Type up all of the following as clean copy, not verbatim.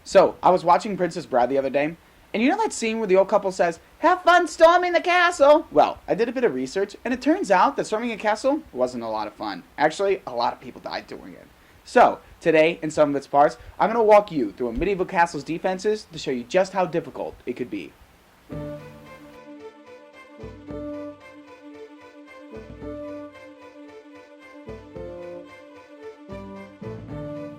So, I was watching Princess Bride the other day, and you know that scene where the old couple says, "Have fun storming the castle"? Well, I did a bit of research, and it turns out that storming a castle wasn't a lot of fun. Actually, a lot of people died doing it. So, today, in some of its parts, I'm going to walk you through a medieval castle's defenses to show you just how difficult it could be.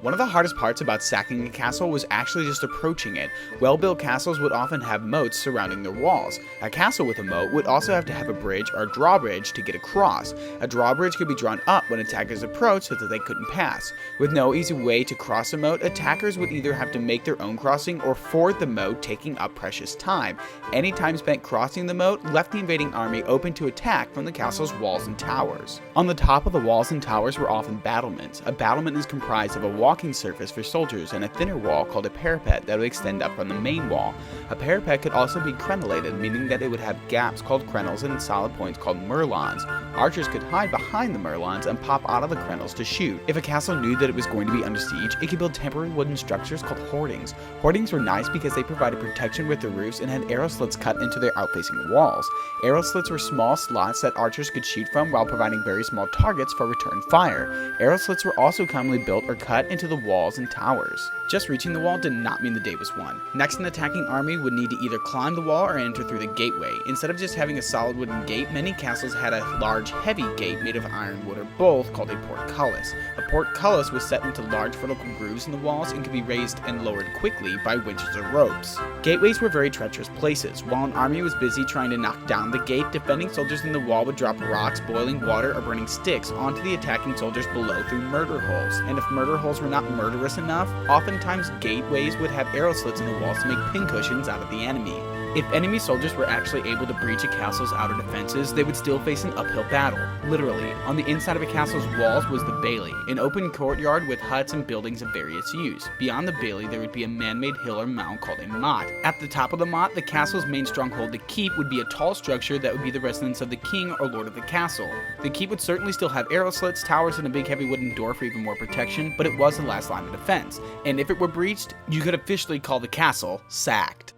One of the hardest parts about sacking a castle was actually just approaching it. Well-built castles would often have moats surrounding their walls. A castle with a moat would also have to have a bridge or drawbridge to get across. A drawbridge could be drawn up when attackers approached so that they couldn't pass. With no easy way to cross a moat, attackers would either have to make their own crossing or ford the moat, taking up precious time. Any time spent crossing the moat left the invading army open to attack from the castle's walls and towers. On the top of the walls and towers were often battlements. A battlement is comprised of a walking surface for soldiers and a thinner wall called a parapet that would extend up from the main wall. A parapet could also be crenellated, meaning that it would have gaps called crenels and solid points called merlons. Archers could hide behind the merlons and pop out of the crenels to shoot. If a castle knew that it was going to be under siege, it could build temporary wooden structures called hoardings. Hoardings were nice because they provided protection with their roofs and had arrow slits cut into their outfacing walls. Arrow slits were small slots that archers could shoot from while providing very small targets for return fire. Arrow slits were also commonly built or cut into the walls and towers. Just reaching the wall did not mean the day was won. Next, an attacking army would need to either climb the wall or enter through the gateway. Instead of just having a solid wooden gate, many castles had a large, heavy gate made of iron, wood, or both called a portcullis. A portcullis was set into large vertical grooves in the walls and could be raised and lowered quickly by winches or ropes. Gateways were very treacherous places. While an army was busy trying to knock down the gate, defending soldiers in the wall would drop rocks, boiling water, or burning sticks onto the attacking soldiers below through murder holes. And if murder holes were not murderous enough, oftentimes gateways would have arrow slits in the walls to make pincushions out of the enemy. If enemy soldiers were actually able to breach a castle's outer defenses, they would still face an uphill battle. Literally, on the inside of a castle's walls was the bailey, an open courtyard with huts and buildings of various use. Beyond the bailey, there would be a man-made hill or mound called a motte. At the top of the motte, the castle's main stronghold, the keep, would be a tall structure that would be the residence of the king or lord of the castle. The keep would certainly still have arrow slits, towers, and a big heavy wooden door for even more protection, but it was the last line of defense. And if it were breached, you could officially call the castle sacked.